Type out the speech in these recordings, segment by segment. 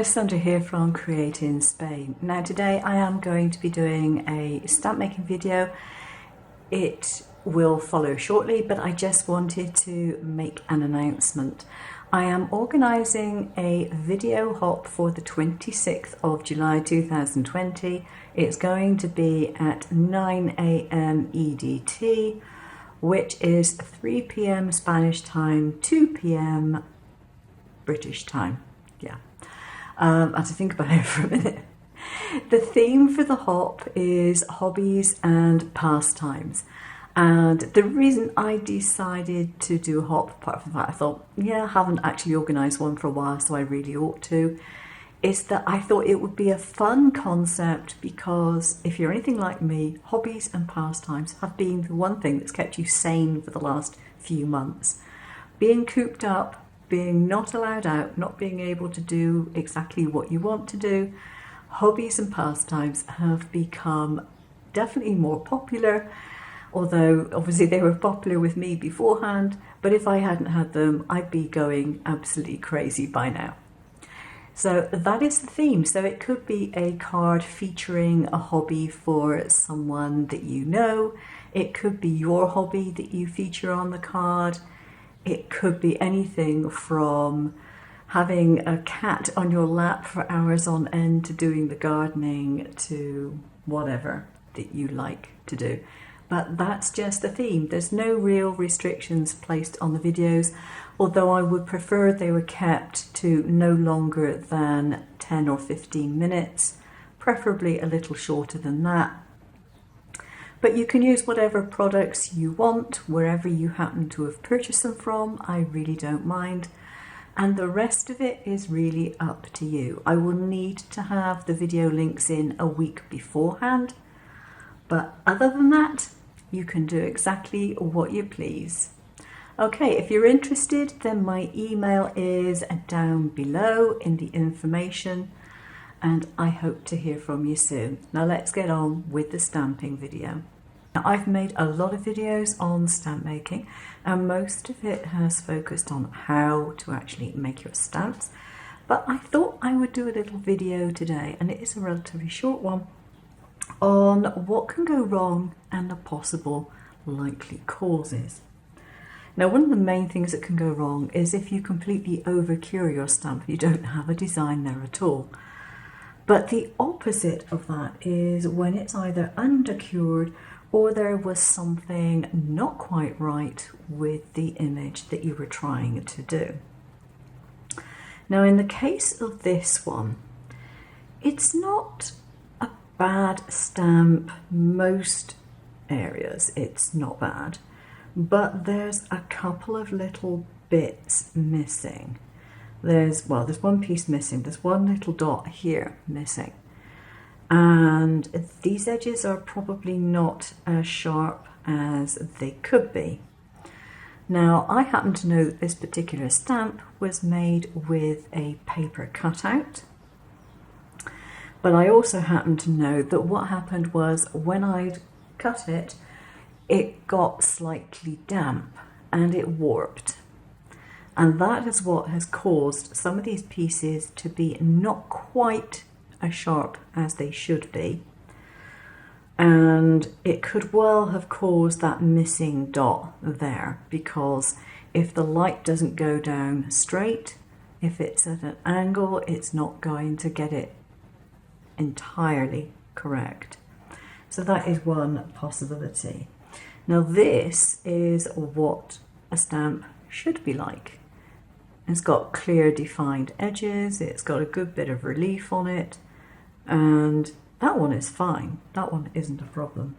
guys, Sandra here from Create in Spain. Now today I am going to be doing a stamp making video. It will follow shortly, but I just wanted to make an announcement. I am organising a video hop for the 26th of July 2020. It's going to be at 9 AM EDT, which is 3 PM Spanish time, 2 PM British time. Yeah. I had to think about it for a minute. The theme for the hop is hobbies and pastimes. And the reason I decided to do a hop, apart from that, I thought, yeah, I haven't actually organised one for a while, so I really ought to, is that I thought it would be a fun concept because if you're anything like me, hobbies and pastimes have been the one thing that's kept you sane for the last few months. Being cooped up, being not allowed out, not being able to do exactly what you want to do, hobbies and pastimes have become definitely more popular, although obviously they were popular with me beforehand, but if I hadn't had them, I'd be going absolutely crazy by now. So that is the theme. So it could be a card featuring a hobby for someone that you know. It could be your hobby that you feature on the card. It could be anything from having a cat on your lap for hours on end to doing the gardening to whatever that you like to do. But that's just the theme. There's no real restrictions placed on the videos, although I would prefer they were kept to no longer than 10 or 15 minutes, preferably a little shorter than that. But you can use whatever products you want, wherever you happen to have purchased them from. I really don't mind. And the rest of it is really up to you. I will need to have the video links in a week beforehand. But other than that, you can do exactly what you please. Okay, if you're interested, then my email is down below in the information. And I hope to hear from you soon. Now let's get on with the stamping video. Now, I've made a lot of videos on stamp making and most of it has focused on how to actually make your stamps, but I thought I would do a little video today, and it is a relatively short one, on what can go wrong and the possible likely causes. Now, one of the main things that can go wrong is if you completely over-cure your stamp, you don't have a design there at all. But the opposite of that is when it's either under-cured or there was something not quite right with the image that you were trying to do. Now, in the case of this one, it's not a bad stamp. Most areas it's not bad, but there's a couple of little bits missing. There's one piece missing, there's one little dot here missing. And these edges are probably not as sharp as they could be. Now, I happen to know that this particular stamp was made with a paper cutout, but I also happen to know that what happened was when I'd cut it, it got slightly damp and it warped. And that is what has caused some of these pieces to be not quite as sharp as they should be. And it could well have caused that missing dot there, because if the light doesn't go down straight, if it's at an angle, it's not going to get it entirely correct. So that is one possibility. Now, this is what a stamp should be like. It's got clear defined edges, it's got a good bit of relief on it, and that one is fine. That one isn't a problem.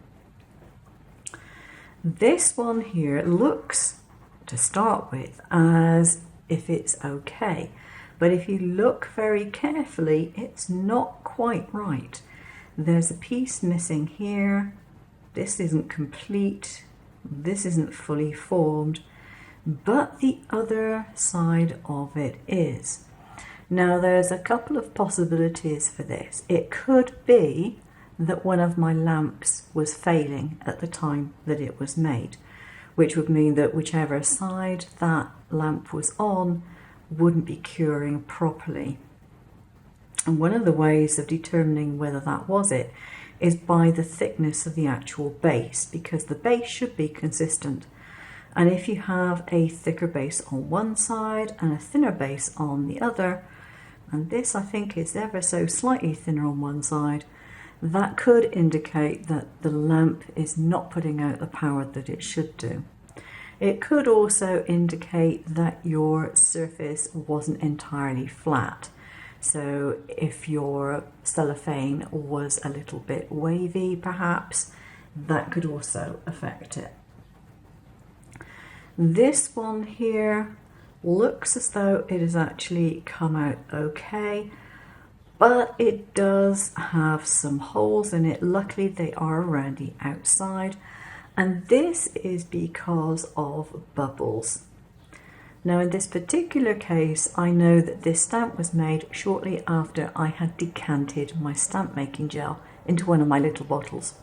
This one here looks, to start with, as if it's okay, but if you look very carefully, it's not quite right. There's a piece missing here. This isn't complete. This isn't fully formed. But the other side of it is. Now, there's a couple of possibilities for this. It could be that one of my lamps was failing at the time that it was made, which would mean that whichever side that lamp was on wouldn't be curing properly. And one of the ways of determining whether that was it is by the thickness of the actual base, because the base should be consistent. And if you have a thicker base on one side and a thinner base on the other, and this I think is ever so slightly thinner on one side, that could indicate that the lamp is not putting out the power that it should do. It could also indicate that your surface wasn't entirely flat. So if your cellophane was a little bit wavy perhaps, that could also affect it. This one here looks as though it has actually come out okay, but it does have some holes in it. Luckily they are around the outside, and this is because of bubbles. Now in this particular case, I know that this stamp was made shortly after I had decanted my stamp making gel into one of my little bottles.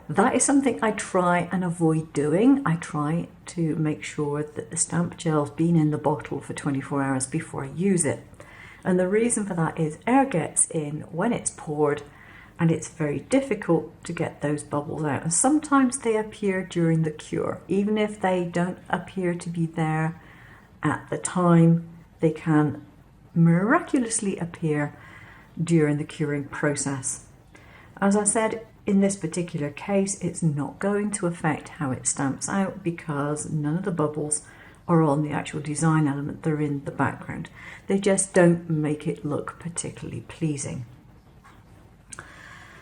That is something I try and avoid doing. I try to make sure that the stamp gel's been in the bottle for 24 hours before I use it. And the reason for that is air gets in when it's poured, and it's very difficult to get those bubbles out. And sometimes they appear during the cure. Even if they don't appear to be there at the time, they can miraculously appear during the curing process. As I said, in this particular case, it's not going to affect how it stamps out because none of the bubbles are on the actual design element, they're in the background. They just don't make it look particularly pleasing.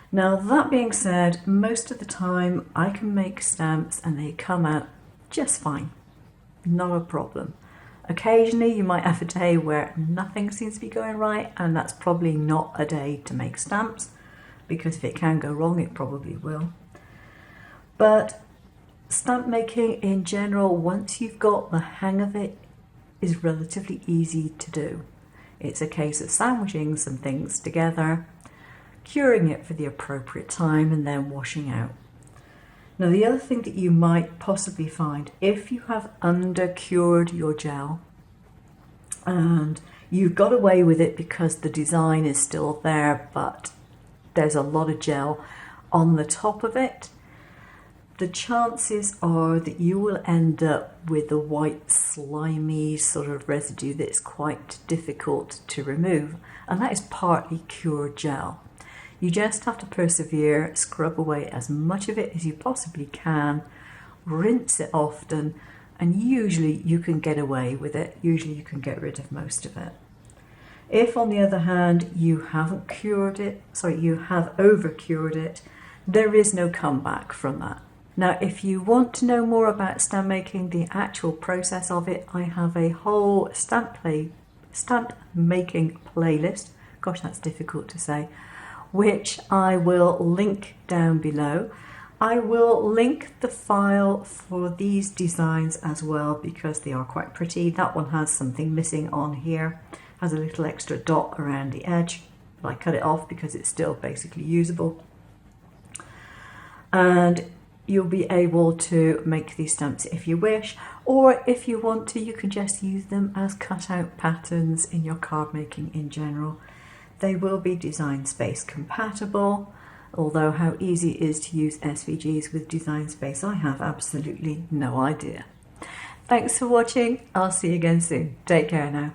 Now that being said, most of the time I can make stamps and they come out just fine, not a problem. Occasionally you might have a day where nothing seems to be going right, and that's probably not a day to make stamps, because if it can go wrong, it probably will. But stamp making in general, once you've got the hang of it, is relatively easy to do. It's a case of sandwiching some things together, curing it for the appropriate time, and then washing out. Now the other thing that you might possibly find, if you have under-cured your gel and you've got away with it because the design is still there, but there's a lot of gel on the top of it, the chances are that you will end up with a white slimy sort of residue that's quite difficult to remove, and that is partly cured gel. You just have to persevere, scrub away as much of it as you possibly can, rinse it often, and usually you can get away with it. Usually you can get rid of most of it. If, on the other hand, you haven't cured it, you have over-cured it, there is no comeback from that. Now, if you want to know more about stamp making, the actual process of it, I have a whole stamp making playlist, gosh that's difficult to say, which I will link down below. I will link the file for these designs as well because they are quite pretty. That one has something missing on here, has a little extra dot around the edge, but I cut it off because it's still basically usable. And you'll be able to make these stamps if you wish, or if you want to, you can just use them as cutout patterns in your card making in general. They will be Design Space compatible, although how easy it is to use SVGs with Design Space, I have absolutely no idea. Thanks for watching. I'll see you again soon. Take care now.